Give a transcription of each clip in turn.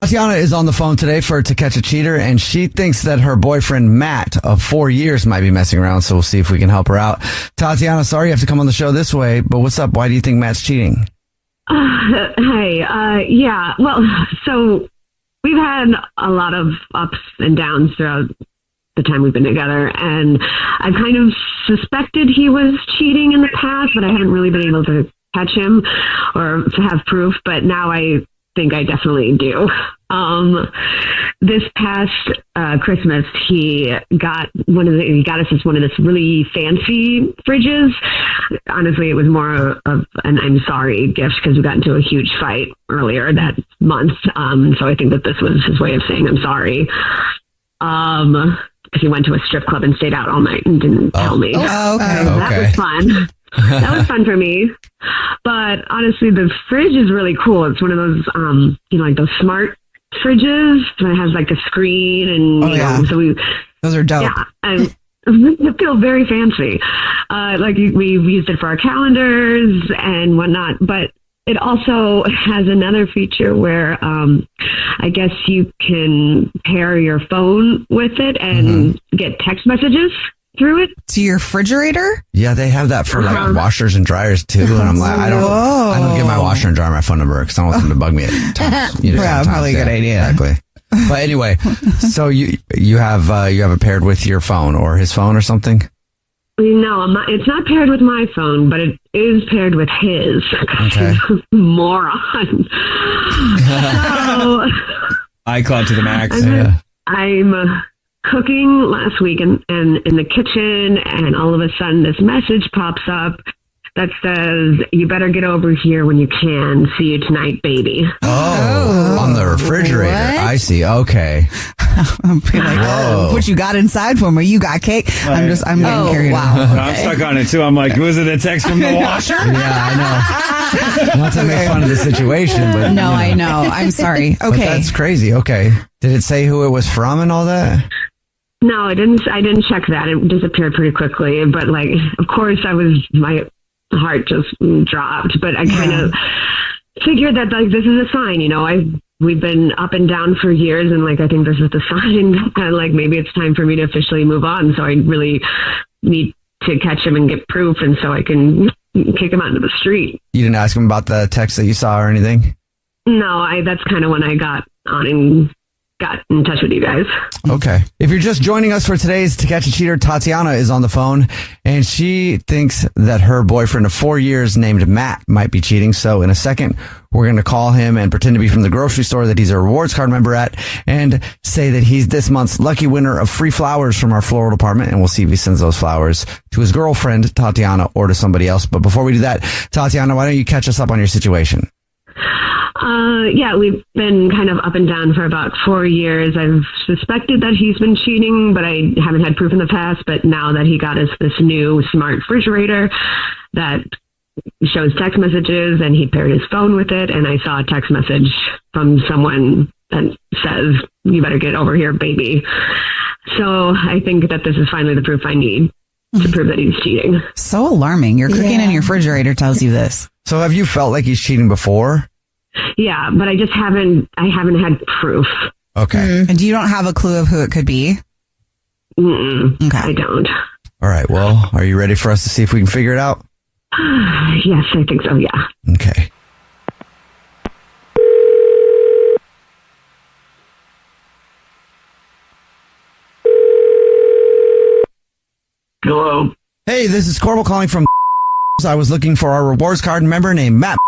Tatiana is on the phone today for To Catch a Cheater, and she thinks that her boyfriend, Matt, of 4 years, might be messing around, so we'll see if we can help her out. Tatiana, sorry you have to come on the show this way, but what's up? Why do you think Matt's cheating? Yeah, well, so we've had a lot of ups and downs throughout the time we've been together, and I've kind of suspected he was cheating in the past, but I haven't really been able to catch him or to have proof, but now I think I definitely do. This past Christmas, he got us one of this really fancy fridges. Honestly, it was more of an I'm sorry gift because we got into a huge fight earlier that month. So I think that this was his way of saying I'm sorry. Because he went to a strip club and stayed out all night and didn't tell me. Oh, okay. That was fun. That was fun for me. But honestly, the fridge is really cool. It's one of those, like those smart fridges that has like a screen and, those are dope. Yeah. And it feels very fancy. We've used it for our calendars and whatnot, but it also has another feature where I guess you can pair your phone with it and get text messages through it. To your refrigerator? Yeah, they have that for like washers and dryers too. And I'm like, I don't give my washer and dryer my phone number because I don't want them to bug me at times. Probably a good idea. Exactly. But anyway, so you have it paired with your phone or his phone or something? No, it's not paired with my phone, but it is paired with his. Okay. Moron. iCloud to the max. I'm cooking last week and in the kitchen, and all of a sudden this message pops up that says, "You better get over here when you can. See you tonight, baby." Oh, on the refrigerator. What? I see. Okay. I'm like, what you got inside for me? You got cake? I'm getting carried away. I'm stuck on it too. I'm like, was it a text from the washer? Yeah, I know. Not to make fun of the situation, but no, I know. I'm sorry. Okay, but that's crazy. Okay, did it say who it was from and all that? No, I didn't check that. It disappeared pretty quickly. But like, of course, my heart just dropped. But I kind of figured that like this is a sign. We've been up and down for years, and like I think this is the sign, and like maybe it's time for me to officially move on. So I really need to catch him and get proof, and so I can kick him out into the street. You didn't ask him about the text that you saw or anything? No, that's kind of when I got on and got in touch with you guys. Okay. If you're just joining us for today's To Catch a Cheater, Tatiana is on the phone, and she thinks that her boyfriend of 4 years named Matt might be cheating. So in a second, we're going to call him and pretend to be from the grocery store that he's a rewards card member at and say that he's this month's lucky winner of free flowers from our floral department. And we'll see if he sends those flowers to his girlfriend, Tatiana, or to somebody else. But before we do that, Tatiana, why don't you catch us up on your situation? Yeah, we've been kind of up and down for about 4 years. I've suspected that he's been cheating, but I haven't had proof in the past. But now that he got us this new smart refrigerator that shows text messages, and he paired his phone with it, and I saw a text message from someone that says, "You better get over here, baby." So I think that this is finally the proof I need to prove that he's cheating. So alarming. Your cooking in your refrigerator tells you this. So have you felt like he's cheating before? Yeah, but I haven't had proof. Okay. And you don't have a clue of who it could be? Okay. I don't. All right. Well, are you ready for us to see if we can figure it out? Yes, I think so. Yeah. Okay. Hello. Hey, this is Corbel calling from I was looking for our rewards card member named Matt.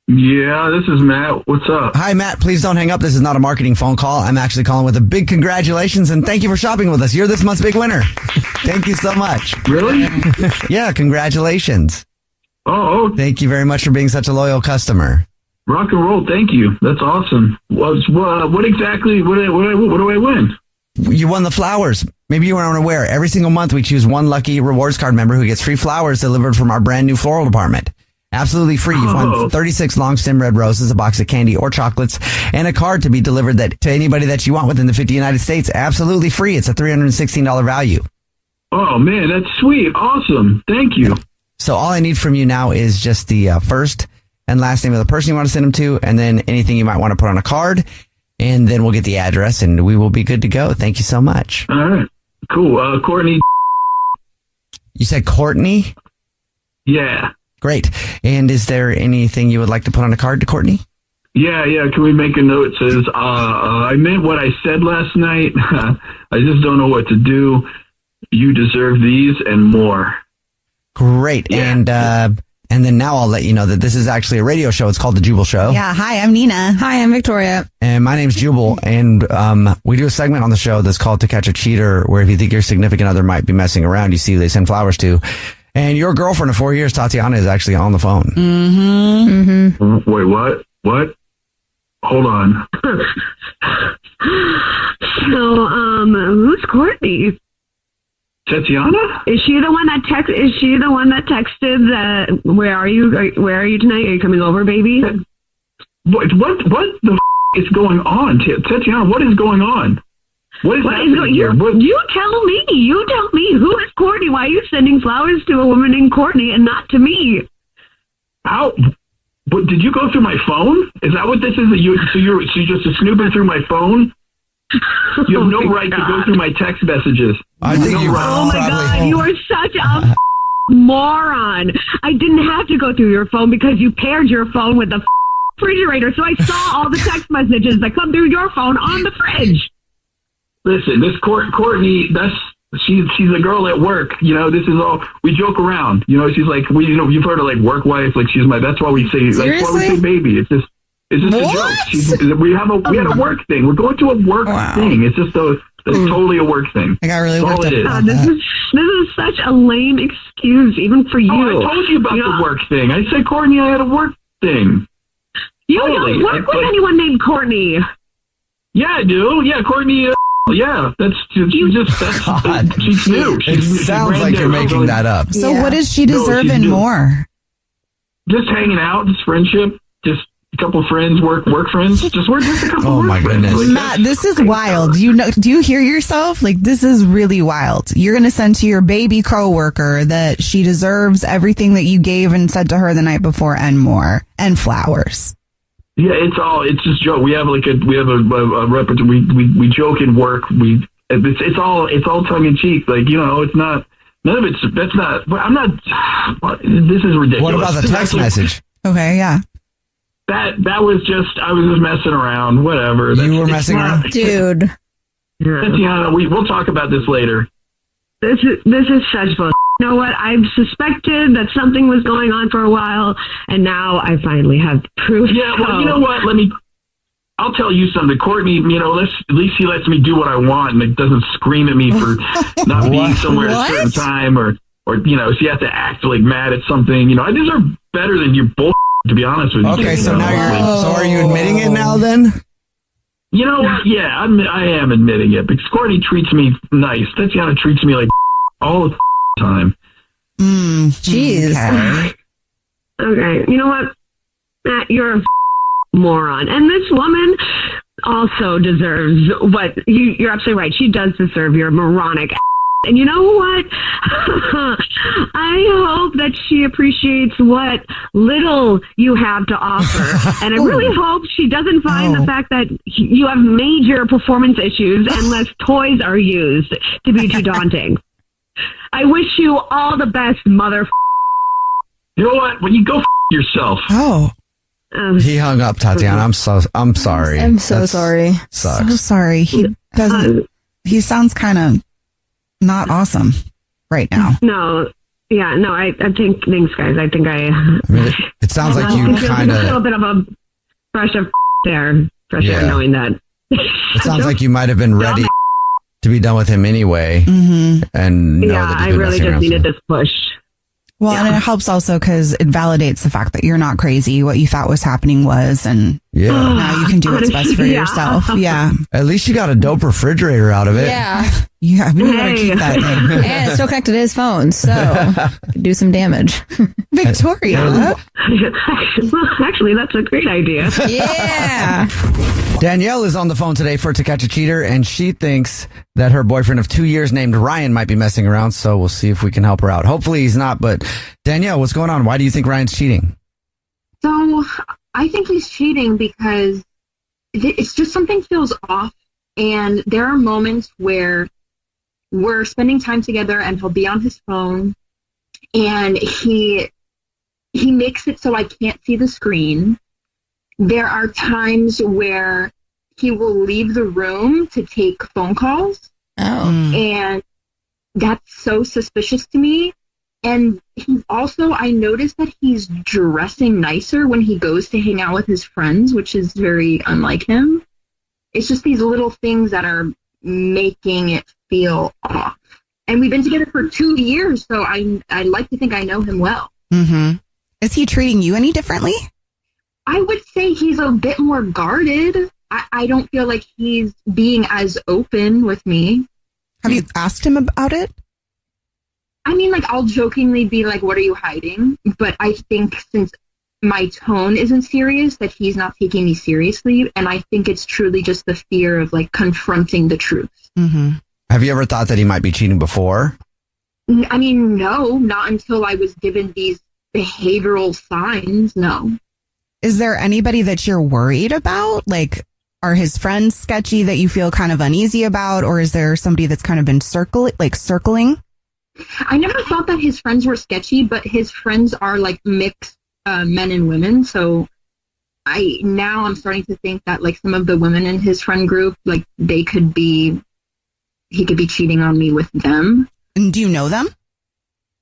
Yeah, this is Matt. What's up? Hi, Matt. Please don't hang up. This is not a marketing phone call. I'm actually calling with a big congratulations and thank you for shopping with us. You're this month's big winner. Thank you so much. Really? Yeah, congratulations. Oh, thank you very much for being such a loyal customer. Rock and roll. Thank you. That's awesome. What exactly? What do I win? You won the flowers. Maybe you weren't aware. Every single month we choose one lucky rewards card member who gets free flowers delivered from our brand new floral department. Absolutely free. You've won 36 long stem red roses, a box of candy or chocolates, and a card to be delivered to anybody that you want within the 50 United States. Absolutely free. It's a $316 value. Oh, man, that's sweet. Awesome. Thank you. So all I need from you now is just the first and last name of the person you want to send them to, and then anything you might want to put on a card. And then we'll get the address and we will be good to go. Thank you so much. All right. Cool. Courtney. You said Courtney? Yeah. Great. And is there anything you would like to put on a card to Courtney? Yeah. Can we make a note that says, I meant what I said last night. I just don't know what to do. You deserve these and more. Great. Yeah. And then now I'll let you know that this is actually a radio show. It's called The Jubal Show. Yeah. Hi, I'm Nina. Hi, I'm Victoria. And my name's Jubal. And we do a segment on the show that's called To Catch a Cheater, where if you think your significant other might be messing around, you see who they send flowers to. And your girlfriend of 4 years, Tatiana, is actually on the phone. Wait, what? What? Hold on. So, who's Courtney? Tatiana? Is she the one that texted that? Where are you? Where are you tonight? Are you coming over, baby? What the is going on, Tatiana? What is going on? What is happening here? You tell me. You tell me. Who is Courtney? Why are you sending flowers to a woman named Courtney and not to me? How? But did you go through my phone? Is that what this is? So you're just snooping through my phone? You have no right to go through my text messages. I think you oh my God, you are such a moron. I didn't have to go through your phone because you paired your phone with the refrigerator, so I saw all the text messages that come through your phone on the fridge. Listen, this Courtney, she's a girl at work. This is all, we joke around. She's like, you've heard of like work wife, like that's why we say, Seriously? Like, why we say baby. It's just a joke. We had a work thing. We're going to a work thing. It's just totally a work thing. I got really worked up about this is such a lame excuse, even for you. Oh, I told you about the work thing. I said, Courtney, I had a work thing. You don't work with anyone named Courtney. Yeah, I do. Yeah, Courtney. Yeah, she's new. It sounds like you're making that up. So what does she deserve and more? Just hanging out, just friendship, just a couple of friends, work friends. We're just a couple of my goodness. friends. Matt, this is wild. Do you hear yourself? Like, this is really wild. You're going to send to your baby coworker that she deserves everything that you gave and said to her the night before and more, and flowers. Yeah, it's just joke. We have a repertoire. We joke in work. It's all tongue in cheek. Like, it's not, none of it's, that's not, I'm not, this is ridiculous. What about the text message? Okay, yeah. That was just, I was just messing around, whatever. You were messing around? Dude. Tatiana, we'll talk about this later. This is such bullshit. You know what? I've suspected that something was going on for a while, and now I finally have proof. Yeah, well, you know what? I'll tell you something. Courtney, at least she lets me do what I want, and it doesn't scream at me for not being somewhere at a certain time, or she has to act like mad at something. I deserve better than your bullshit, to be honest with you. Okay, so now so are you admitting it now then? You know what? Yeah, I am admitting it, because Courtney treats me nice. Tatiana treats me like all the time. Jeez. Okay, you know what, Matt, you're a moron, and this woman also deserves what you're absolutely right. She does deserve your moronic. And you know what? I hope that she appreciates what little you have to offer. And I really hope she doesn't find the fact that you have major performance issues and less toys are used to be too daunting. I wish you all the best, mother. You know what? When you go yourself. Oh. He hung up, Tatiana. I'm sorry. I'm so sorry. Sucks. So sorry. He doesn't. He sounds kind of not awesome right now. No. Yeah. No. I think. Thanks, guys. I think it sounds like you kind of a little bit of a brush of there. Fresh air knowing that. It sounds like you might have been ready to be done with him anyway, and know that I really just needed this push. Well, and it helps also because it validates the fact that you're not crazy. What you thought was happening was, and now you can do what's best for yourself. Yeah. At least you got a dope refrigerator out of it. Yeah. Yeah, we gotta keep that thing. And it's still connected to his phone, so could do some damage. Victoria. Actually, that's a great idea. Yeah. Danielle is on the phone today for To Catch a Cheater, and she thinks that her boyfriend of 2 years named Ryan might be messing around, so we'll see if we can help her out. Hopefully he's not, but Danielle, what's going on? Why do you think Ryan's cheating? So I think he's cheating because it's just something feels off. And there are moments where we're spending time together and he'll be on his phone and he makes it so I can't see the screen. There are times where he will leave the room to take phone calls. Oh. And that's so suspicious to me. And I noticed that he's dressing nicer when he goes to hang out with his friends, which is very unlike him. It's just these little things that are making it feel off. And we've been together for 2 years, so I like to think I know him well. Mm-hmm. Is he treating you any differently? I would say he's a bit more guarded. I don't feel like he's being as open with me. Have you asked him about it? I mean, like, I'll jokingly be like, what are you hiding? But I think since my tone isn't serious, that he's not taking me seriously. And I think it's truly just the fear of, like, confronting the truth. Mm-hmm. Have you ever thought that he might be cheating before? I mean, no, not until I was given these behavioral signs, no. Is there anybody that you're worried about? Like, are his friends sketchy that you feel kind of uneasy about? Or is there somebody that's kind of been circling? I never thought that his friends were sketchy, but his friends are like mixed men and women. So I'm starting to think that like some of the women in his friend group, like he could be cheating on me with them. And do you know them?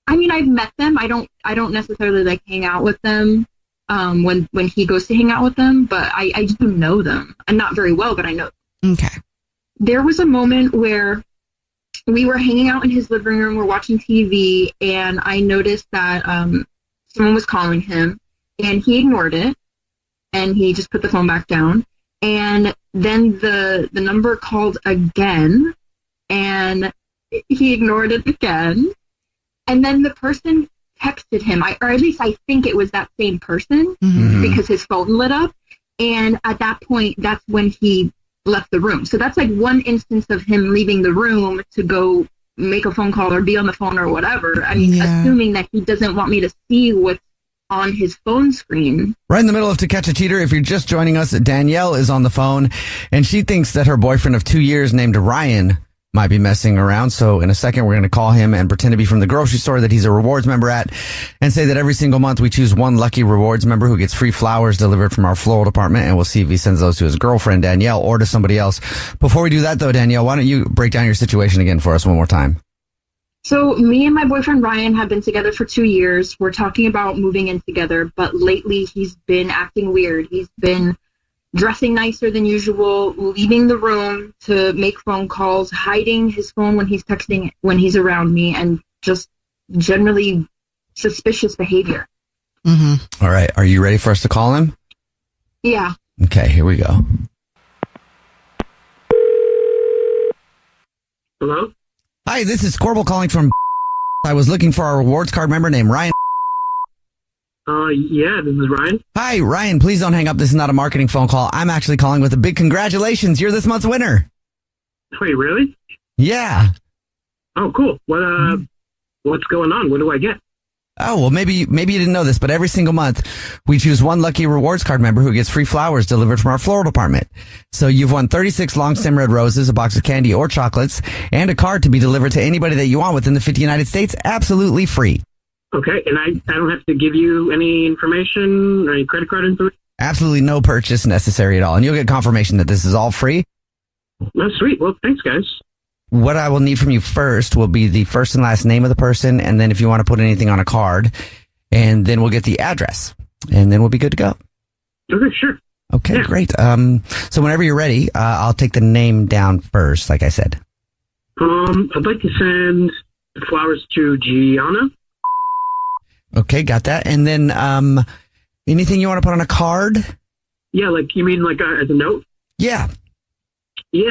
I mean, I've met them. I don't necessarily like hang out with them when he goes to hang out with them, but I do know them. And not very well, but I know them. Okay. There was a moment where we were hanging out in his living room, we're watching TV, and I noticed that someone was calling him, and he ignored it, and he just put the phone back down. And then the number called again, and he ignored it again. And then the person texted him, or at least I think it was that same person, because his phone lit up. And at that point, that's when he left the room. So that's like one instance of him leaving the room to go make a phone call or be on the phone or whatever. I mean, assuming that he doesn't want me to see what's on his phone screen. Right in the middle of To Catch a Cheater, if you're just joining us, Danielle is on the phone, and she thinks that her boyfriend of 2 years named Ryan might be messing around. So in a second, we're going to call him and pretend to be from the grocery store that he's a rewards member at, and say that every single month we choose one lucky rewards member who gets free flowers delivered from our floral department, and we'll see if he sends those to his girlfriend, Danielle, or to somebody else. Before we do that, though, Danielle, why don't you break down your situation again for us one more time? So me and my boyfriend Ryan have been together for 2 years. We're talking about moving in together, but lately he's been acting weird. He's been dressing nicer than usual, leaving the room to make phone calls, hiding his phone when he's texting, when he's around me, and just generally suspicious behavior. All right. Are you ready for us to call him? Yeah. Okay, here we go. Hello? Hi, this is Corbel calling from I was looking for our rewards card member named Ryan. Yeah, this is Ryan. Hi, Ryan, please don't hang up. This is not a marketing phone call. I'm actually calling with a big congratulations. You're this month's winner. Wait, really? Yeah. Oh, cool. What's going on? What do I get? Oh, well, maybe you didn't know this, but every single month we choose one lucky rewards card member who gets free flowers delivered from our floral department. So you've won 36 long stem red roses, a box of candy or chocolates, and a card to be delivered to anybody that you want within the 50 United States, absolutely free. Okay, and I don't have to give you any information or any credit card information? Absolutely no purchase necessary at all. And you'll get confirmation that this is all free. Oh, sweet. Well, thanks, guys. What I will need from you first will be the first and last name of the person, and then if you want to put anything on a card, and then we'll get the address, and then we'll be good to go. Okay, sure. Okay, Yeah. great. So whenever you're ready, I'll take the name down first, like I said. I'd like to send flowers to Gianna. Okay, got that. And then anything you want to put on a card? Yeah, like, you mean like as a note? Yeah. Yeah.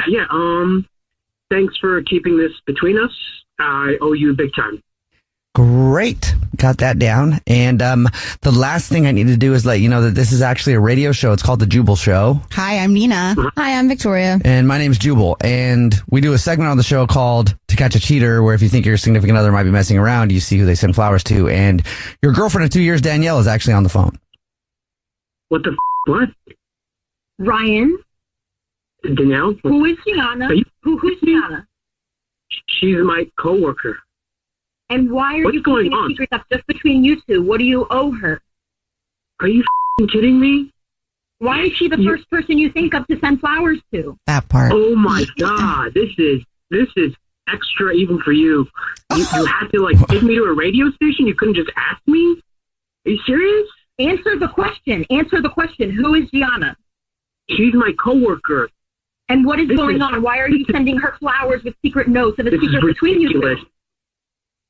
Thanks for keeping this between us. I owe you big time. Great. Got that down. And the last thing I need to do is let you know that this is actually a radio show. It's called The Jubal Show. Hi, I'm Nina. Hi, I'm Victoria. And my name's Jubal. And we do a segment on the show called To Catch a Cheater, where if you think your significant other might be messing around, you see who they send flowers to. And your girlfriend of 2 years, Danielle, is actually on the phone. What the what? Ryan, Danielle? who is Gianna? Who's Gianna? She's my coworker. And why are What's you going keeping a on? secret that's just between you two? What do you owe her? Are you kidding me? Why is she the first person you think of to send flowers to? That part. Oh my God, this is extra even for you. You had to like take me to a radio station. You couldn't just ask me. Are you serious? Answer the question. Answer the question. Who is Gianna? She's my coworker. And what is This going is- on? Why are you sending her flowers with secret notes and a This is secret between you ridiculous.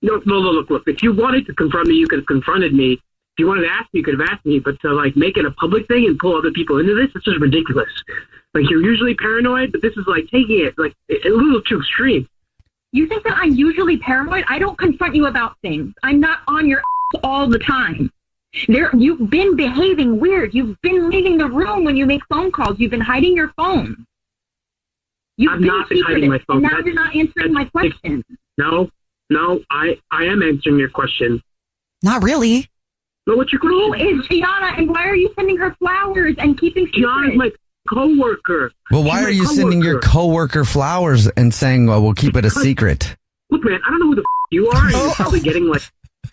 two? No, look. If you wanted to confront me, you could have confronted me. If you wanted to ask me, you could have asked me. But to like make it a public thing and pull other people into this, it's just ridiculous. Like you're usually paranoid, but this is like taking it like a little too extreme. You think that I'm usually paranoid? I don't confront you about things. I'm not on your ass all the time. You've been behaving weird. You've been leaving the room when you make phone calls. You've been hiding your phone. You've I've not been hiding my phone. And now That's- you're not answering my question. No, I am answering your question. Not really. No, what's your Who question? is Gianna, and why are you sending her flowers and keeping Gianna's secrets? my coworker. Well, why She's are my you sending your coworker flowers and saying, well, we'll keep it a secret? Look, man, I don't know who the you are, and you're probably getting like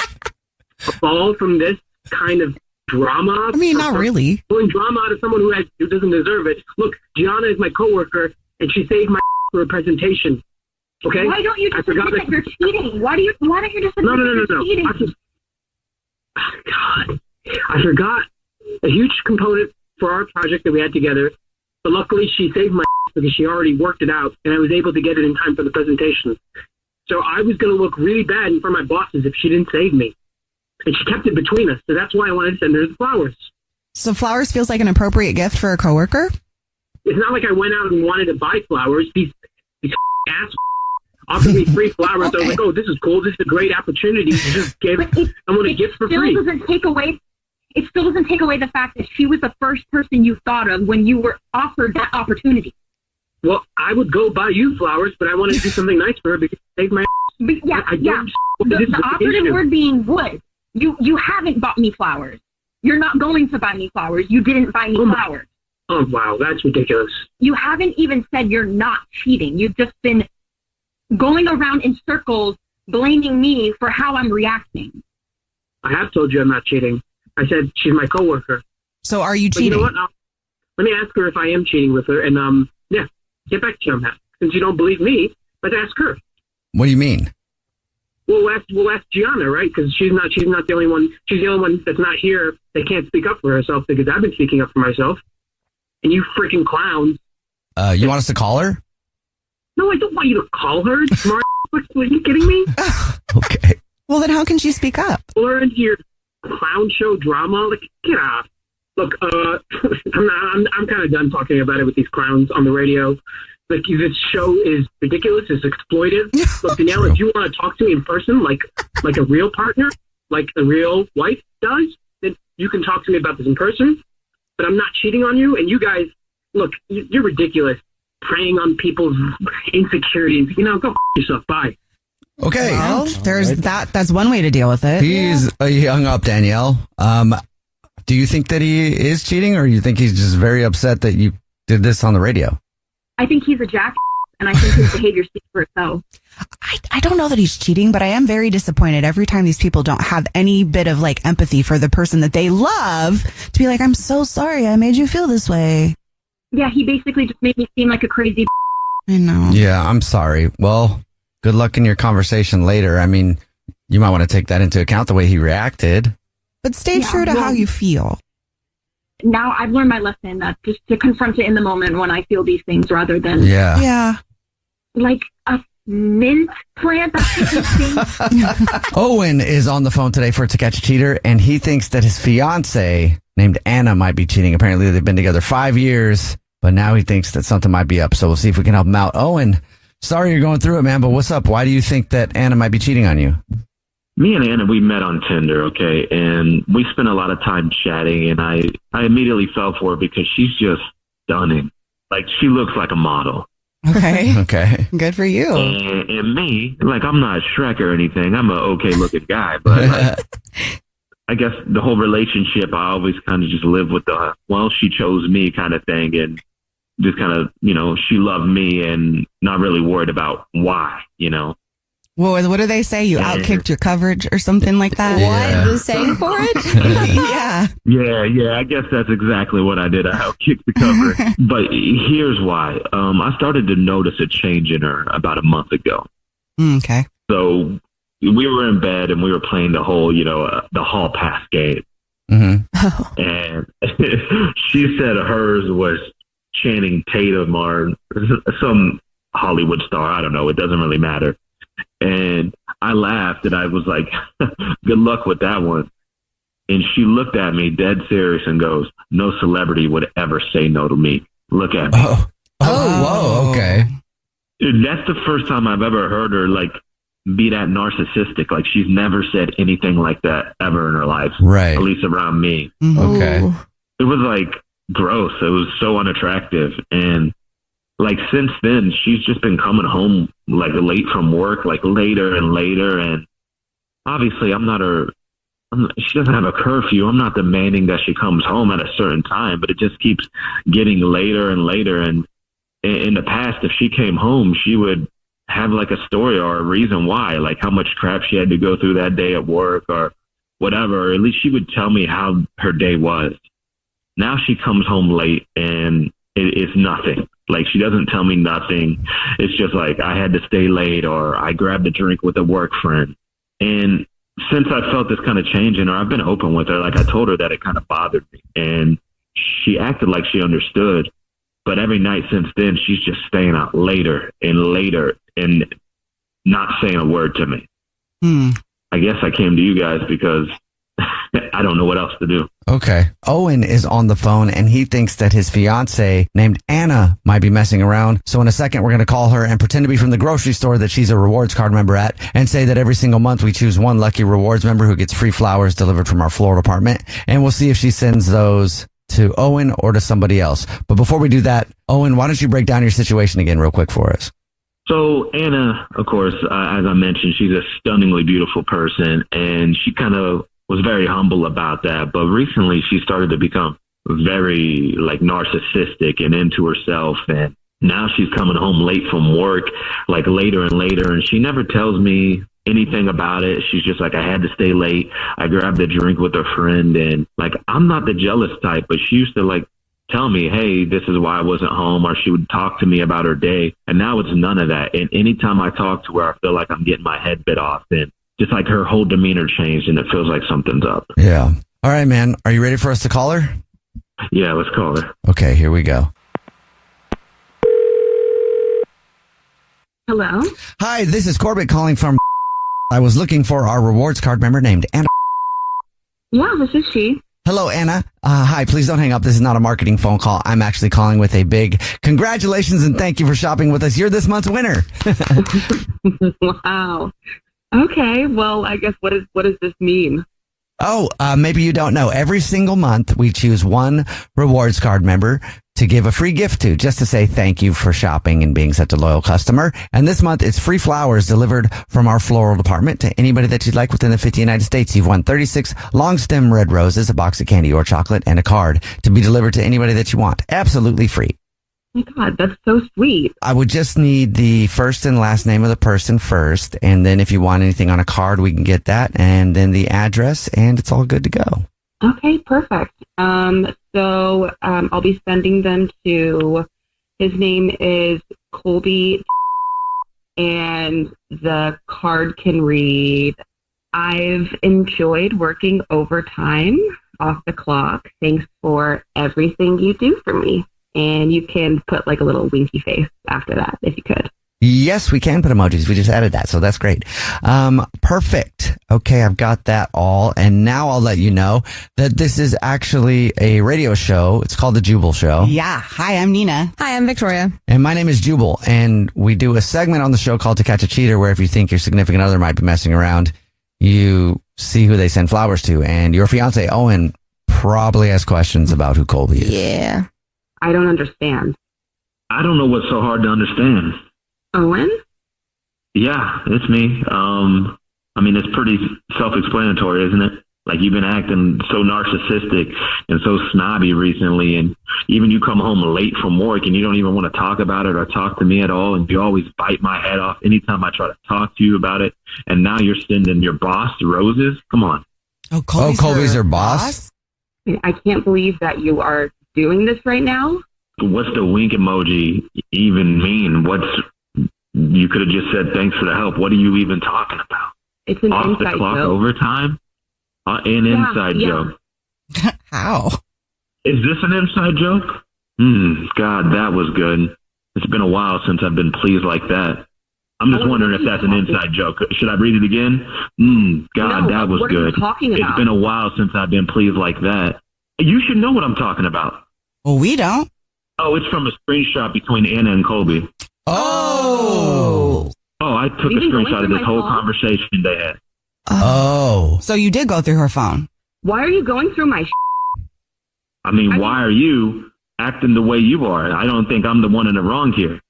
a ball from this kind of drama. I mean, not really. Pulling drama out of someone who doesn't deserve it. Look, Gianna is my coworker, and she saved my for a presentation. Okay. Why don't you I just forgot admit that you're cheating? Why don't you just admit No. that you're cheating? God, I forgot a huge component for our project that we had together. But luckily, she saved my because she already worked it out, and I was able to get it in time for the presentation. So I was going to look really bad in front of my bosses if she didn't save me. And she kept it between us. So that's why I wanted to send her the flowers. So flowers feels like an appropriate gift for a coworker? It's not like I went out and wanted to buy flowers. These ass offered me free flowers. I was like, oh, this is cool. This is a great opportunity to just give someone a gift for free. It still doesn't take away the fact that she was the first person you thought of when you were offered that opportunity. Well, I would go buy you flowers, but I wanted to do something nice for her because she saved my But yeah. The operative word being would. You haven't bought me flowers. You're not going to buy me flowers. You didn't buy me flowers. Oh, wow. That's ridiculous. You haven't even said you're not cheating. You've just been going around in circles blaming me for how I'm reacting. I have told you I'm not cheating. I said she's my coworker. So are you But cheating? you know what? Let me ask her if I am cheating with her. And, yeah, get back to you on that. Since you don't believe me, let's ask her. What do you mean? We'll ask Gianna, right? Because she's not the only one. She's the only one that's not here that can't speak up for herself because I've been speaking up for myself. And you freaking clowns. You want us to call her? No, I don't want you to call her. Smart. Are you kidding me? Okay. Well, then how can she speak up? Pull her into your clown show drama. Like, get off. Look, I'm kind of done talking about it with these clowns on the radio. Like, this show is ridiculous. It's exploitive. Look, Danielle, if you want to talk to me in person, like a real partner, like a real wife does, then you can talk to me about this in person. But I'm not cheating on you. And you guys, look, you're ridiculous. Preying on people's insecurities. You know, go yourself. Bye. Okay. Well, there's that. That's one way to deal with it. He hung up, Danielle. Do you think that he is cheating, or you think he's just very upset that you did this on the radio? I think he's a jackass, and I think his behavior speaks for itself. I don't know that he's cheating, but I am very disappointed every time these people don't have any bit of like empathy for the person that they love to be like, I'm so sorry I made you feel this way. Yeah, he basically just made me seem like a crazy. I know. Yeah, I'm sorry. Well, good luck in your conversation later. I mean, you might want to take that into account, the way he reacted. But stay true to how you feel. Now I've learned my lesson, just to confront it in the moment when I feel these things rather than Yeah. like a mint plant. Owen is on the phone today for To Catch a Cheater, and he thinks that his fiance named Anna might be cheating. Apparently, they've been together 5 years, but now he thinks that something might be up. So we'll see if we can help him out. Owen, sorry you're going through it, man, but what's up? Why do you think that Anna might be cheating on you? Me and Anna, we met on Tinder, okay, and we spent a lot of time chatting, and I immediately fell for her because she's just stunning. Like, she looks like a model. Okay. Okay. Good for you. And me, like, I'm not Shrek or anything. I'm an okay-looking guy, but like, I guess the whole relationship, I always kind of just live with the, well, she chose me kind of thing. And just kind of, she loved me and not really worried about why, Well, what do they say? You outkicked your coverage or something like that? What? The saying for it? Yeah. Yeah. I guess that's exactly what I did. I outkicked the coverage. But here's why. I started to notice a change in her about a month ago. Okay. So we were in bed and we were playing the whole, the hall pass game. Mm-hmm. And she said hers was Channing Tatum or some Hollywood star. I don't know. It doesn't really matter. And I laughed and I was like, good luck with that one. And she looked at me dead serious and goes, no celebrity would ever say no to me. Look at me. Whoa. Okay. That's the first time I've ever heard her be that narcissistic. Like she's never said anything like that ever in her life. Right. At least around me. Okay. It was gross. It was so unattractive. And since then, she's just been coming home late from work, later and later. And obviously she doesn't have a curfew. I'm not demanding that she comes home at a certain time, but it just keeps getting later and later. And in the past, if she came home, she would have a story or a reason why, how much crap she had to go through that day at work or whatever, or at least she would tell me how her day was. Now she comes home late and it's nothing. She doesn't tell me nothing. It's just I had to stay late or I grabbed a drink with a work friend. And since I felt this kind of change in her, I've been open with her. I told her that it kind of bothered me and she acted like she understood. But every night since then, she's just staying out later and later and not saying a word to me. I guess I came to you guys because I don't know what else to do. Okay. Owen is on the phone and he thinks that his fiance named Anna might be messing around. So in a second, we're going to call her and pretend to be from the grocery store that she's a rewards card member at and say that every single month we choose one lucky rewards member who gets free flowers delivered from our floral department. And we'll see if she sends those to Owen or to somebody else. But before we do that, Owen, why don't you break down your situation again real quick for us? So Anna, of course, as I mentioned, she's a stunningly beautiful person and she kind of was very humble about that. But recently she started to become very narcissistic and into herself. And now she's coming home late from work, later and later. And she never tells me anything about it. She's just I had to stay late. I grabbed a drink with a friend and I'm not the jealous type, but she used to tell me, hey, this is why I wasn't home, or she would talk to me about her day. And now it's none of that. And anytime I talk to her, I feel like I'm getting my head bit off. And just her whole demeanor changed and it feels like something's up. Yeah. All right, man. Are you ready for us to call her? Yeah, let's call her. Okay, here we go. Hello? Hi, this is Corbett calling from I was looking for our rewards card member named Anna. Yeah, this is she. Hello, Anna. Hi, please don't hang up. This is not a marketing phone call. I'm actually calling with a big congratulations and thank you for shopping with us. You're this month's winner. Wow. Okay, well, I guess what does this mean? Oh, maybe you don't know. Every single month, we choose one rewards card member to give a free gift to, just to say thank you for shopping and being such a loyal customer. And this month, it's free flowers delivered from our floral department to anybody that you'd like within the 50 United States. You've won 36 long stem red roses, a box of candy or chocolate, and a card to be delivered to anybody that you want. Absolutely free. Oh my God, that's so sweet. I would just need the first and last name of the person first. And then if you want anything on a card, we can get that. And then the address, and it's all good to go. Okay, perfect. So I'll be sending them to, his name is Colby, and the card can read, I've enjoyed working overtime off the clock. Thanks for everything you do for me. And you can put a little winky face after that, if you could. Yes, we can put emojis. We just added that, so that's great. Perfect. Okay, I've got that all. And now I'll let you know that this is actually a radio show. It's called The Jubal Show. Yeah. Hi, I'm Nina. Hi, I'm Victoria. And my name is Jubal. And we do a segment on the show called To Catch a Cheater, where if you think your significant other might be messing around, you see who they send flowers to. And your fiance, Owen, probably has questions about who Colby is. Yeah. I don't understand. I don't know what's so hard to understand. Owen? Yeah, it's me. It's pretty self-explanatory, isn't it? Like, you've been acting so narcissistic and so snobby recently, and even you come home late from work and you don't even want to talk about it or talk to me at all, and you always bite my head off anytime I try to talk to you about it, and now you're sending your boss roses? Come on. Oh, Colby's her boss? I can't believe that you are doing this right now. What's the wink emoji even mean? You could have just said thanks for the help. What are you even talking about? It's an Off the inside clock joke. overtime? An inside joke. How? Is this an inside joke? God, that was good. It's been a while since I've been pleased like that. I'm just wondering if that's an inside joke. Should I read it again? God, No, that was what are you good. talking about? It's been a while since I've been pleased like that. You should know what I'm talking about. Well, we don't. Oh, it's from a screenshot between Anna and Colby. Oh. Oh, I took a You've been going screenshot of through this my whole phone? conversation they had. Oh. So you did go through her phone. Why are you going through my I mean, why are you acting the way you are? I don't think I'm the one in the wrong here.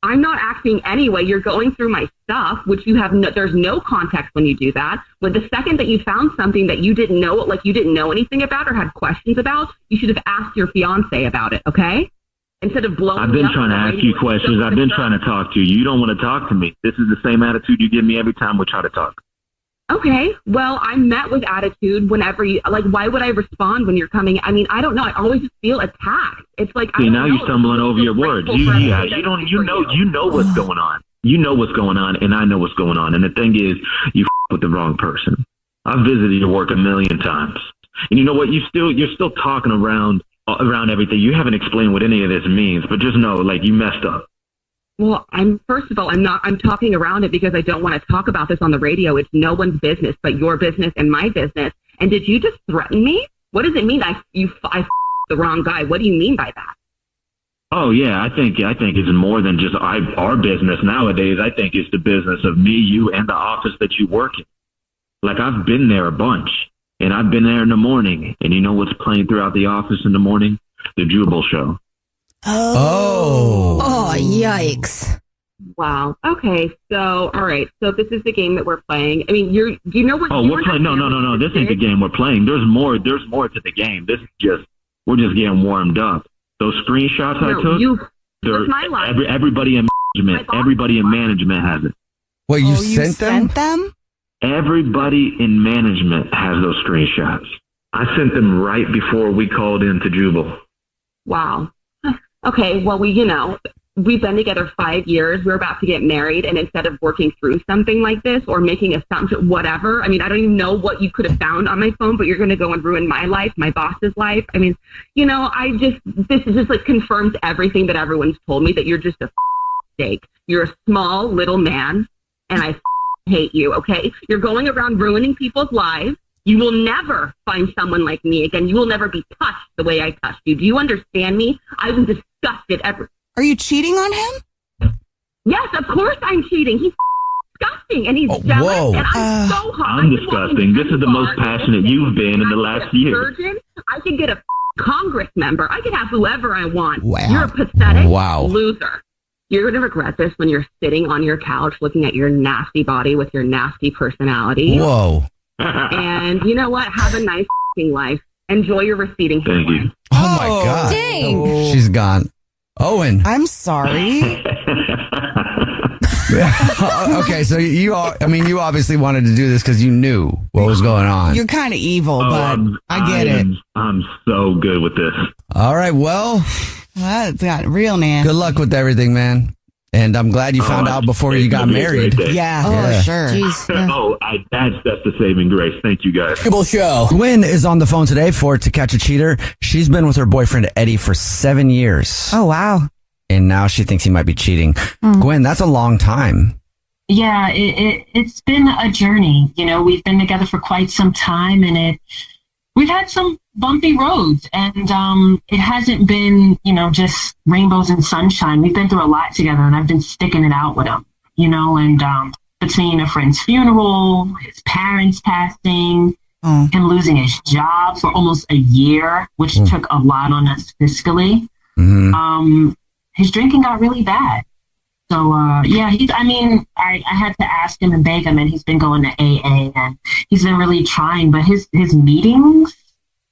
I'm not acting anyway. You're going through my stuff, which you have there's no context when you do that. But the second that you found something that you didn't know, like you didn't know anything about or had questions about, you should have asked your fiance about it, okay? Instead of blowing I've me been up trying to on the ask radio, you questions. so I've been concerned. trying to talk to you. You don't want to talk to me. This is the same attitude you give me every time we try to talk. Okay, well, I'm met with attitude whenever you, like, why would I respond when you're coming? I mean, I don't know. I always just feel attacked. It's like, See, I don't now know. you're stumbling over your words. You know what's going on. You know what's going on, and I know what's going on. And the thing is, you with the wrong person. I've visited your work a million times, and you know what? You're still talking around everything. You haven't explained what any of this means, but just know, like, you messed up. Well, I'm talking around it because I don't want to talk about this on the radio. It's no one's business but your business and my business. And did you just threaten me? What does it mean? I the wrong guy. What do you mean by that? Oh yeah, I think it's more than just our business nowadays. I think it's the business of me, you, and the office that you work in. Like, I've been there a bunch, and I've been there in the morning. And you know what's playing throughout the office in the morning? The Jubal show. Oh, yikes. Wow. Okay. So, all right. So this is the game that we're playing. I mean, do you know what? Oh, we're playing. No. This ain't the game we're playing. There's more to the game. This is we're just getting warmed up. Those screenshots I took. That's my life. Everybody in management has it. What, you sent them? Everybody in management has those screenshots. I sent them right before we called in to Jubal. Wow. Okay. Well, we've been together 5 years. We're about to get married. And instead of working through something like this or making assumptions, whatever, I mean, I don't even know what you could have found on my phone, but you're going to go and ruin my life, my boss's life. I mean, this is just like confirms everything that everyone's told me, that you're just a steak. You're a small little man and I hate you. Okay. You're going around ruining people's lives. You will never find someone like me again. You will never be touched the way I touched you. Do you understand me? I was disgusted. Are you cheating on him? Yes, of course I'm cheating. He's disgusting and he's jealous. Whoa. And I'm so hot. I'm disgusting. This is the most passionate you've been in the last year. I could get a Congress member. I could have whoever I want. Wow. You're a pathetic Wow. loser. You're going to regret this when you're sitting on your couch looking at your nasty body with your nasty personality. Whoa. And you know what? Have a nice life. Enjoy your receding Thank hairline. you. Oh my God. Dang. She's gone. Owen. I'm sorry. Okay, so you obviously wanted to do this because you knew what was going on. You're kind of evil, but I get it. I'm so good with this. All right, well, It's got real nasty. good luck with everything, man. And I'm glad you found out before you got married. Yeah, Yeah. for sure. Jeez. Yeah. That's the saving grace. Thank you, guys. Gwen is on the phone today for To Catch a Cheater. She's been with her boyfriend Eddie for 7 years. Oh, wow. And now she thinks he might be cheating. Gwen, that's a long time. Yeah, it's been a journey. We've been together for quite some time, and we've had some bumpy roads, and it hasn't been, just rainbows and sunshine. We've been through a lot together, and I've been sticking it out with him, and between a friend's funeral, his parents passing, him losing his job for almost a year, which took a lot on us fiscally. Mm-hmm. His drinking got really bad. So, yeah, I had to ask him and beg him, and he's been going to AA, and he's been really trying, but his meetings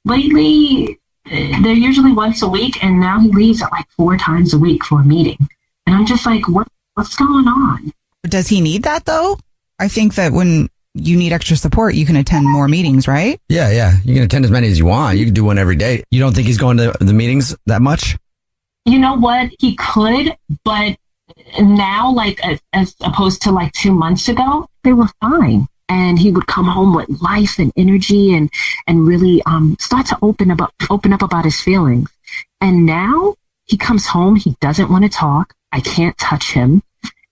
lately, they're usually once a week, and now he leaves at like 4 times a week for a meeting. And I'm just like, what's going on? Does he need that, though? I think that when you need extra support, you can attend more meetings, right? Yeah. You can attend as many as you want. You can do one every day. You don't think he's going to the meetings that much? You know what? He could, but now, like, as opposed to like 2 months ago, they were fine. And he would come home with life and energy and really start to open up about his feelings. And now he comes home, he doesn't want to talk. I can't touch him.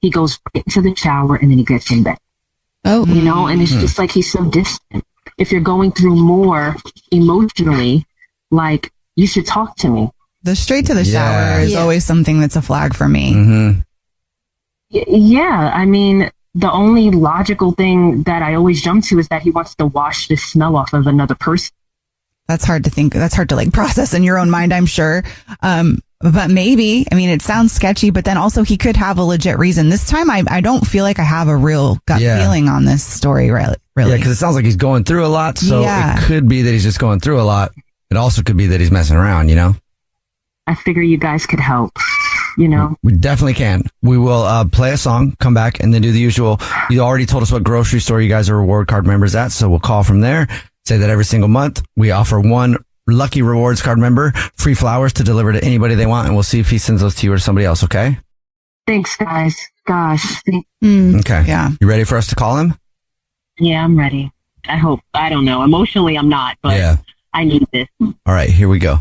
He goes into the shower and then he gets in bed. Oh, you know, and it's just like he's so distant. If you're going through more emotionally, like, you should talk to me. The straight to the shower is always something that's a flag for me. Mm-hmm. Yeah, I mean, the only logical thing that I always jump to is that he wants to wash the smell off of another person. That's hard to think. That's hard to like process in your own mind, I'm sure. But maybe, I mean, it sounds sketchy, but then also he could have a legit reason. This time, I don't feel like I have a real gut feeling on this story, really. Yeah, because it sounds like he's going through a lot. So it could be that he's just going through a lot. It also could be that he's messing around, you know? I figure you guys could help, you know? We definitely can. We will play a song, come back, and then do the usual. You already told us what grocery store you guys are reward card members at, so we'll call from there. Say that every single month we offer one lucky rewards card member free flowers to deliver to anybody they want, and we'll see if he sends those to you or somebody else, okay? Thanks, guys. Gosh. Okay. Yeah. You ready for us to call him? Yeah, I'm ready. I hope. I don't know. Emotionally, I'm not, but I need this. All right, here we go.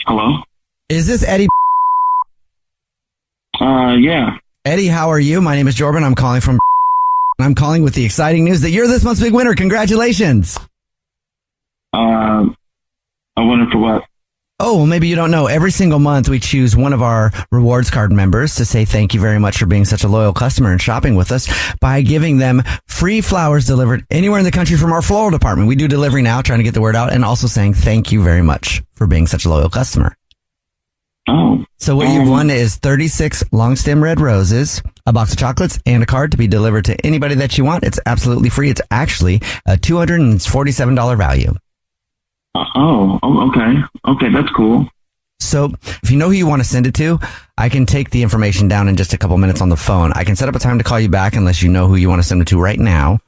Hello? Is this Eddie? Yeah. Eddie, how are you? My name is Jordan. I'm calling from I'm calling with the exciting news that you're this month's big winner. Congratulations. A winner for what? Oh, well, maybe you don't know. Every single month we choose one of our rewards card members to say thank you very much for being such a loyal customer and shopping with us by giving them free flowers delivered anywhere in the country from our floral department. We do delivery now, trying to get the word out, and also saying thank you very much for being such a loyal customer. Oh. So what you've won is 36 long stem red roses, a box of chocolates, and a card to be delivered to anybody that you want. It's absolutely free. It's actually a $247 value. Okay. Okay, that's cool. So if you know who you want to send it to, I can take the information down in just a couple minutes on the phone. I can set up a time to call you back unless you know who you want to send it to right now.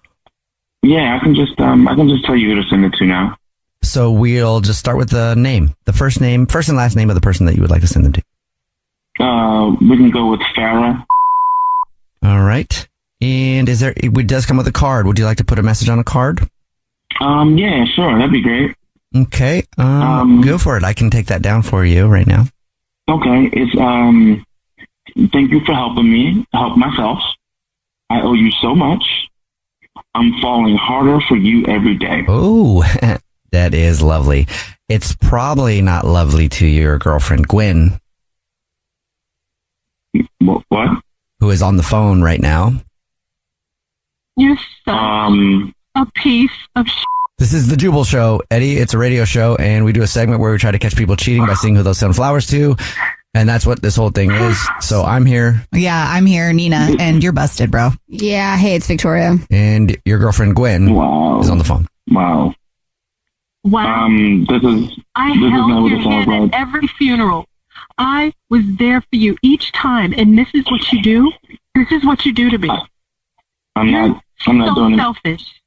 Yeah, I can just tell you who to send it to now. So we'll just start with the name, first and last name of the person that you would like to send them to. We can go with Farah. All right. And it does come with a card. Would you like to put a message on a card? Yeah, sure. That'd be great. Okay. Go for it. I can take that down for you right now. Okay. It's, thank you for helping me help myself. I owe you so much. I'm falling harder for you every day. Oh, that is lovely. It's probably not lovely to your girlfriend, Gwen. What? Who is on the phone right now. You're such a piece of shit. This is the Jubal Show, Eddie. It's a radio show, and we do a segment where we try to catch people cheating by seeing who they'll send flowers to, and that's what this whole thing is. So I'm here. Yeah, I'm here, Nina, and you're busted, bro. Yeah, hey, it's Victoria. And your girlfriend, Gwen, is on the phone. Wow. I held your hand at every funeral. I was there for you each time, and this is what you do? This is what you do to me. I'm not doing it. Selfish.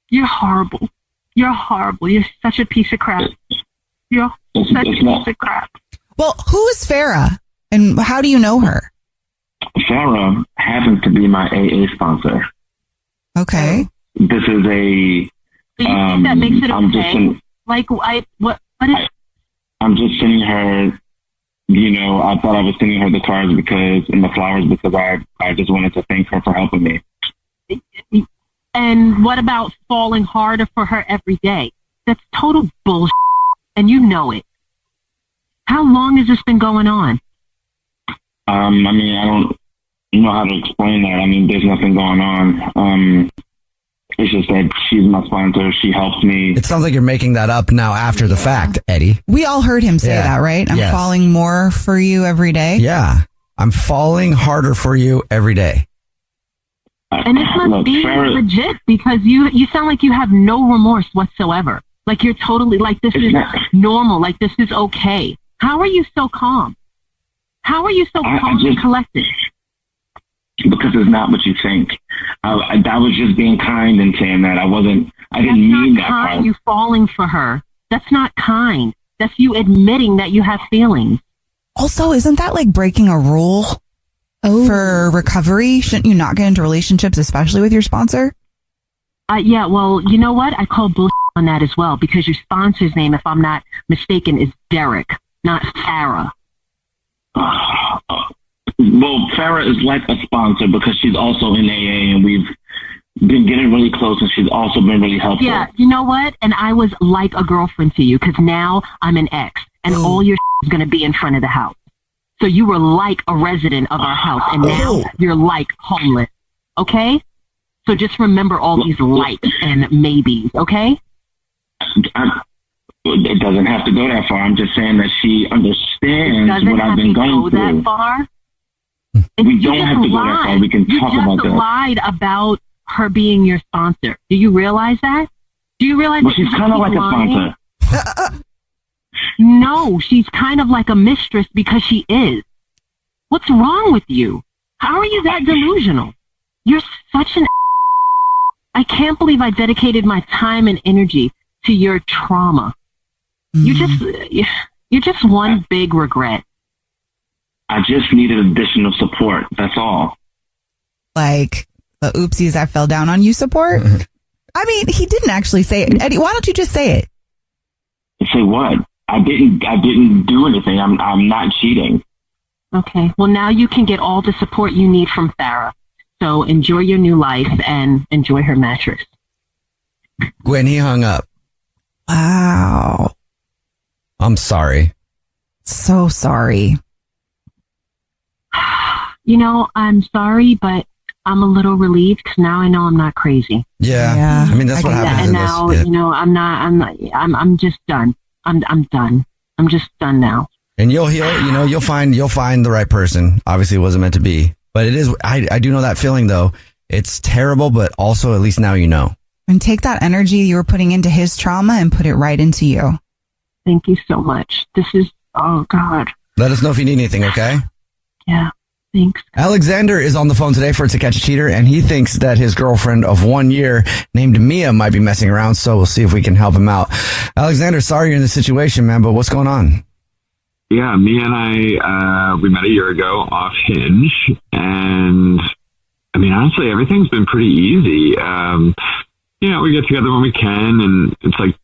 You're horrible. You're horrible. You're such a piece of crap. You're such a piece of crap. Well, who is Farah, and how do you know her? Farah happens to be my AA sponsor. Okay. This is a. Do you think that makes it okay? I'm just sending her. You know, I thought I was sending her the cards and the flowers because I just wanted to thank her for helping me. And what about falling harder for her every day? That's total bullshit, and you know it. How long has this been going on? I mean, know how to explain that. I mean, there's nothing going on. It's just that she's my sponsor. She helps me. It sounds like you're making that up now after the fact, Eddie. We all heard him say that, right? I'm falling more for you every day. Yeah. I'm falling harder for you every day. And this must be legit because you sound like you have no remorse whatsoever. Like you're totally like this is normal. Like this is okay. How are you so calm? How are you so calm and collected? Because it's not what you think. I was just being kind and saying that. I didn't mean that part. Kind, you falling for her. That's not kind. That's you admitting that you have feelings. Also, isn't that like breaking a rule for recovery? Shouldn't you not get into relationships, especially with your sponsor? Yeah, well, you know what? I call bullshit on that as well because your sponsor's name, if I'm not mistaken, is Derek, not Farrah. Well, Farrah is like a sponsor because she's also in AA and we've been getting really close and she's also been really helpful. Yeah, you know what? And I was like a girlfriend to you because now I'm an ex and all your is going to be in front of the house. So you were like a resident of our house and now you're like homeless. Okay? So just remember all these likes and maybes, okay? It doesn't have to go that far. I'm just saying that she understands what I've been going through. That far? We don't have to go that far. We can talk about that. You just lied about her being your sponsor. Do you realize that? Do you realize that she's kind of like a sponsor? No, she's kind of like a mistress because she is. What's wrong with you? How are you that delusional? You're such an... I can't believe I dedicated my time and energy to your trauma. You're just one big regret. I just needed additional support. That's all. Like the oopsies I fell down on you support? I mean, he didn't actually say it. Eddie, why don't you just say it? Say what? I didn't do anything. I'm not cheating. Okay. Well, now you can get all the support you need from Farrah. So enjoy your new life and enjoy her mattress. Gwen, he hung up. Wow. I'm sorry. So sorry. You know, I'm sorry, but I'm a little relieved because now I know I'm not crazy. Yeah. I mean, that's what happens. And now, you know, I'm just done. I'm done. I'm just done now. And you'll heal, you know, you'll find the right person. Obviously it wasn't meant to be, but it is. I do know that feeling though. It's terrible, but also at least now you know. And take that energy you were putting into his trauma and put it right into you. Thank you so much. This is, oh God. Let us know if you need anything, okay? Yeah. Thanks. Alexander is on the phone today for To Catch a Cheater, and he thinks that his girlfriend of 1 year named Mia might be messing around, so we'll see if we can help him out. Alexander, sorry you're in this situation, man, but what's going on? Yeah, Mia and I, we met a year ago off Hinge, and I mean, honestly, everything's been pretty easy. You know, we get together when we can, and it's like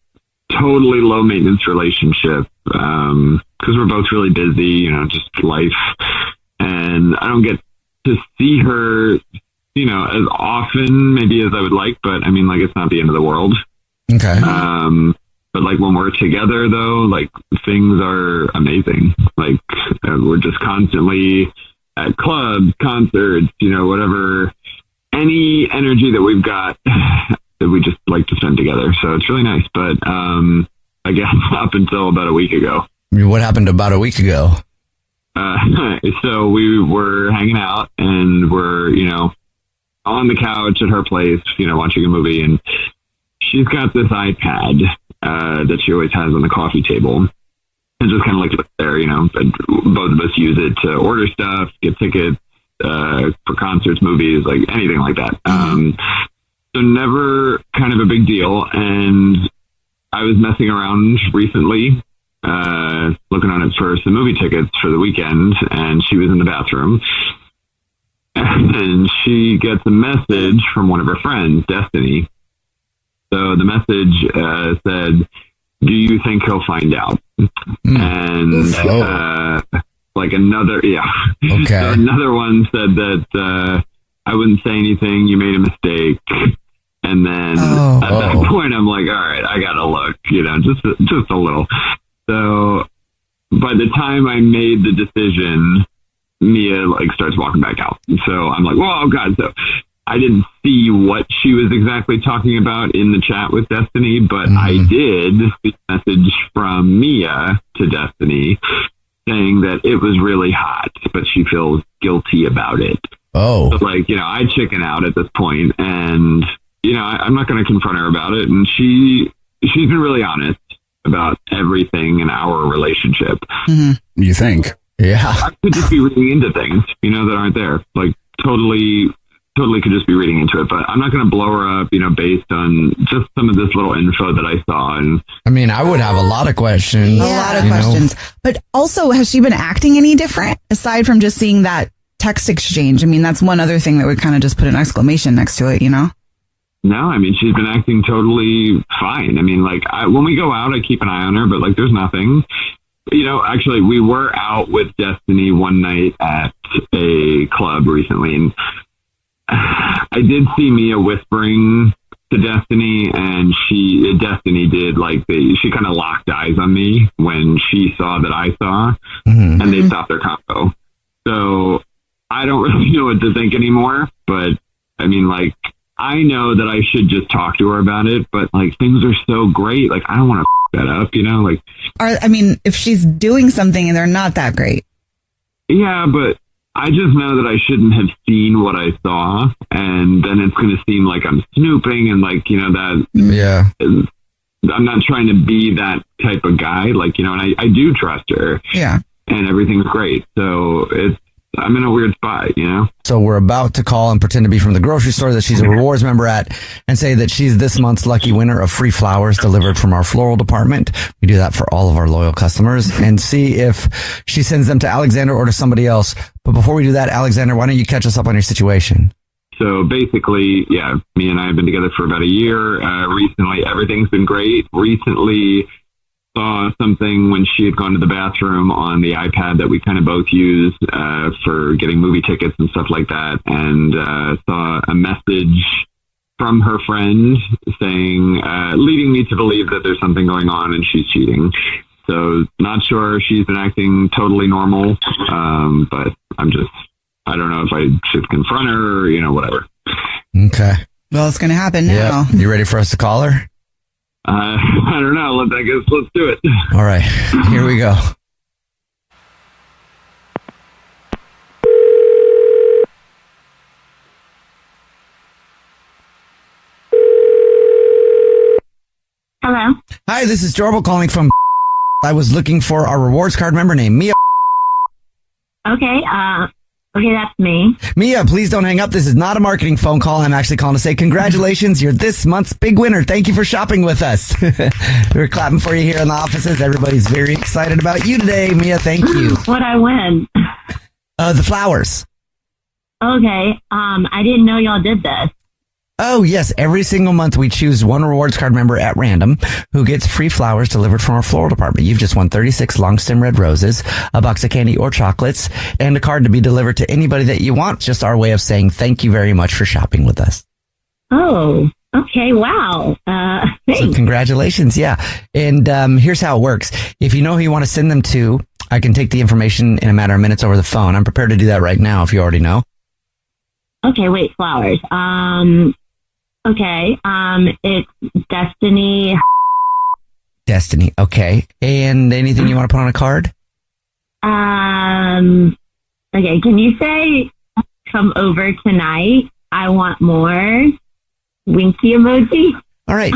totally low maintenance relationship, because we're both really busy, you know, just life. And I don't get to see her, you know, as often maybe as I would like, but I mean, like, it's not the end of the world. Okay. But like when we're together though, like things are amazing. Like we're just constantly at clubs, concerts, you know, whatever, any energy that we've got that we just like to spend together. So it's really nice. But, I guess up until about a week ago. What happened about a week ago? So we were hanging out and we're, you know, on the couch at her place, you know, watching a movie, and she's got this iPad that she always has on the coffee table. And just kind of like there, you know, but both of us use it to order stuff, get tickets for concerts, movies, like anything like that. So never kind of a big deal. And I was messing around recently, looking on it for some movie tickets for the weekend, and she was in the bathroom, and she gets a message from one of her friends, Destiny. So the message said, "Do you think he'll find out?" And like another, Okay. So another one said that I wouldn't say anything. You made a mistake. And then at that point, I'm like, all right, I gotta look, you know, just a little. So by the time I made the decision Mia like starts walking back out. So I'm like, oh God. So I didn't see what she was exactly talking about in the chat with Destiny, but I did see a message from Mia to Destiny saying that it was really hot, but she feels guilty about it. Oh. So like, I chicken out at this point, and, I'm not going to confront her about it. And she's been really honest about everything in our relationship. You think? Yeah. I could just be reading into things, that aren't there. Like totally could just be reading into it, but I'm not going to blow her up, based on just some of this little info that I saw. And I mean, I would have a lot of questions. A lot of questions. But also, has she been acting any different aside from just seeing that text exchange? I mean, that's one other thing that would kind of just put an exclamation next to it, No, I mean, she's been acting totally fine. I mean, like, when we go out, I keep an eye on her, but, like, there's nothing. Actually, we were out with Destiny one night at a club recently, and I did see Mia whispering to Destiny, and Destiny did, like, she kind of locked eyes on me when she saw that I saw, and they stopped their combo. So I don't really know what to think anymore, but, I mean, like, I know that I should just talk to her about it, but like things are so great. Like I don't want to that up, like. I mean, if she's doing something and they're not that great. Yeah, but I just know that I shouldn't have seen what I saw, and then it's going to seem like I'm snooping and like, that. Yeah. I'm not trying to be that type of guy, like, and I do trust her. Yeah. And everything's great. So I'm in a weird spot, So we're about to call and pretend to be from the grocery store that she's a rewards member at and say that she's this month's lucky winner of free flowers delivered from our floral department. We do that for all of our loyal customers, and see if she sends them to Alexander or to somebody else. But before we do that, Alexander, why don't you catch us up on your situation? So basically, yeah, me and I have been together for about a year. Recently, everything's been great. Recently, saw something when she had gone to the bathroom on the iPad that we kind of both use for getting movie tickets and stuff like that, and saw a message from her friend saying, leading me to believe that there's something going on and she's cheating. So not sure she's been acting totally normal, but I don't know if I should confront her or, whatever. Okay. Well, it's going to happen now. Yeah. You ready for us to call her? I don't know. I guess let's do it. All right. Here we go. Hello. Hi, this is Jubal calling from. I was looking for our rewards card member named Mia. Okay. Okay, that's me. Mia, please don't hang up. This is not a marketing phone call. I'm actually calling to say congratulations. You're this month's big winner. Thank you for shopping with us. We're clapping for you here in the offices. Everybody's very excited about you today. Mia, thank you. What'd I win? The flowers. Okay. I didn't know y'all did this. Oh, yes. Every single month we choose one rewards card member at random who gets free flowers delivered from our floral department. You've just won 36 long stem red roses, a box of candy or chocolates, and a card to be delivered to anybody that you want. Just our way of saying thank you very much for shopping with us. Oh, okay. Wow. Thanks. So congratulations. Yeah. And here's how it works. If you know who you want to send them to, I can take the information in a matter of minutes over the phone. I'm prepared to do that right now if you already know. Okay, wait, flowers. Okay, it's Destiny. Destiny, okay. And anything you want to put on a card? Okay, can you say, come over tonight? I want more. Winky emoji. All right.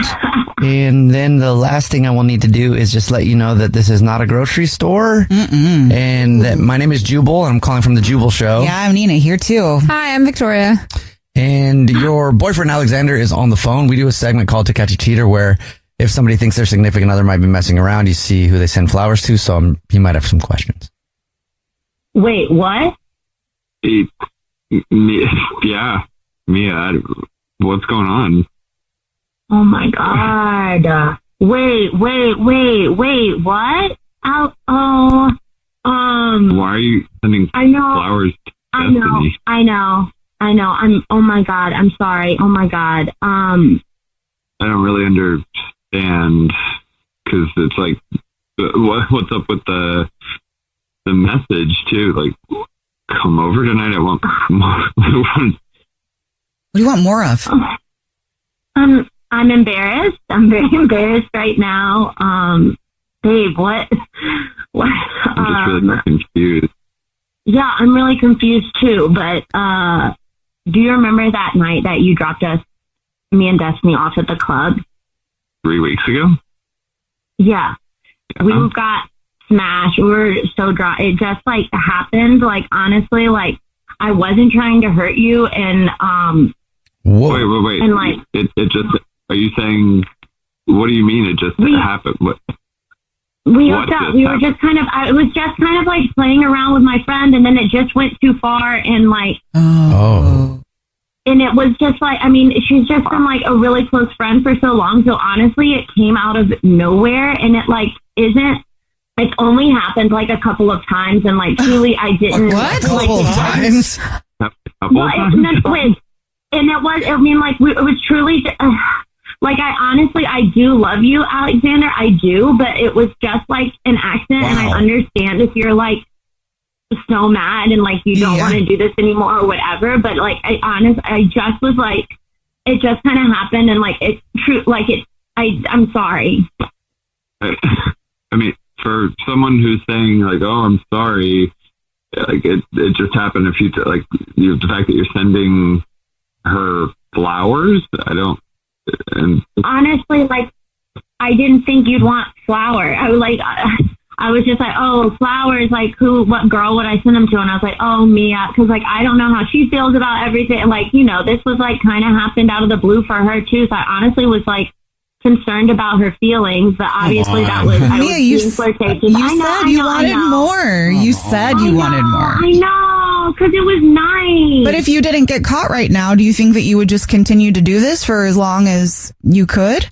And then the last thing I will need to do is just let you know that this is not a grocery store. And that my name is Jubal. I'm calling from the Jubal Show. Yeah, I'm Nina here too. Hi, I'm Victoria. And your boyfriend Alexander is on the phone. We do a segment called To Catch a Cheater where if somebody thinks their significant other might be messing around, you see who they send flowers to. So he might have some questions. Wait, what? Yeah. Mia, what's going on? Oh my God. Wait, what? Why are you sending flowers to Destiny? I know. Oh my God. I'm sorry. Oh my God. I don't really understand because it's like, what's up with the message too? Like, come over tonight. I want more. What do you want more of? I'm embarrassed. I'm very embarrassed right now. Babe, what? I'm just really confused. Yeah, I'm really confused too. But do you remember that night that you dropped me and Destiny off at the club? 3 weeks ago? Yeah. We got smashed. We were so dry. It just like happened. Like honestly, like I wasn't trying to hurt you, and Whoa. Wait. And like it just. Are you saying? What do you mean? It just happened. What? We hooked up. We were just kind of. It was just kind of like playing around with my friend, and then it just went too far, and like. Oh. And it was just like, I mean, she's just been like a really close friend for so long. So honestly, it came out of nowhere, and it like isn't. It's only happened like a couple of times, and like truly, I didn't. What? A couple of times? And it was. I mean, like it was truly. Like I do love you, Alexander. I do, but it was just like an accident, and I understand if you're like so mad and like you don't want to do this anymore or whatever. But like I just was like, it just kind of happened, and like it's true. Like I'm sorry. I mean, for someone who's saying like, "Oh, I'm sorry," like it just happened a few times. Like the fact that you're sending her flowers, I don't. And honestly, like I didn't think you'd want flower. I was like, I was just like, oh, flowers. Like what girl would I send them to? And I was like, oh, Mia, because like I don't know how she feels about everything. Like this was like kind of happened out of the blue for her too. So I honestly was like concerned about her feelings, but obviously that was I Mia, was being flirtatious. You said you wanted more. You said you wanted more. I know, because it was nice. But if you didn't get caught right now, do you think that you would just continue to do this for as long as you could?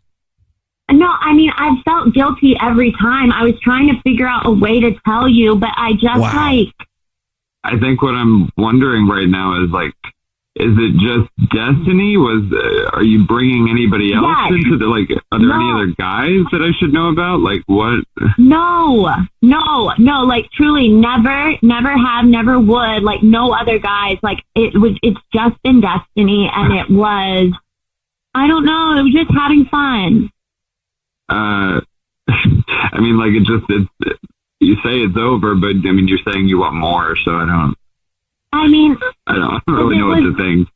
No, I mean, I felt guilty every time. I was trying to figure out a way to tell you, but I just like... I think what I'm wondering right now is like, is it just Destiny? Are you bringing anybody else into the, like, are there any other guys that I should know about? Like, what? No, like, truly, never have, never would, like, no other guys. Like, it's just been Destiny, and it was, I don't know, it was just having fun. I mean, like, you say it's over, but, I mean, you're saying you want more, so I don't really know what to think.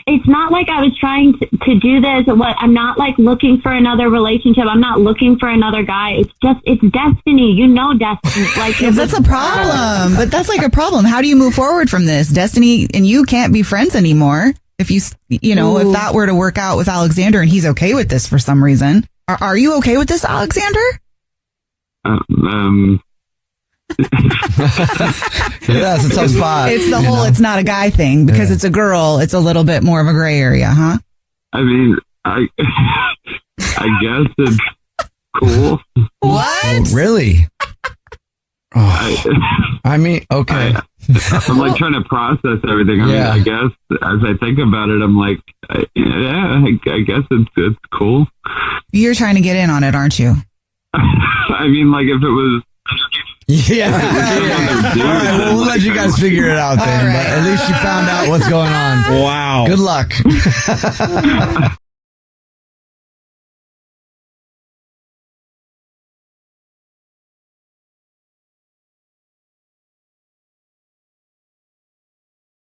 It's not like I was trying to do this. I'm not like looking for another relationship. I'm not looking for another guy. It's Destiny. You know, Destiny. Like that's a problem. But that's like a problem. How do you move forward from this? Destiny and you can't be friends anymore. If if that were to work out with Alexander and he's okay with this for some reason, are you okay with this, Alexander? Yeah, it's a tough spot. It's the whole it's not a guy thing because it's a girl. It's a little bit more of a gray area, huh? I mean, I guess it's cool. What? Oh, really? I mean, okay. I'm like trying to process everything. I mean, I guess as I think about it, I'm like, I guess it's cool. You're trying to get in on it, aren't you? I mean, like if it was. Yeah. All right, well, we'll let you guys figure it out then. But at least you found out what's going on. Wow. Good luck.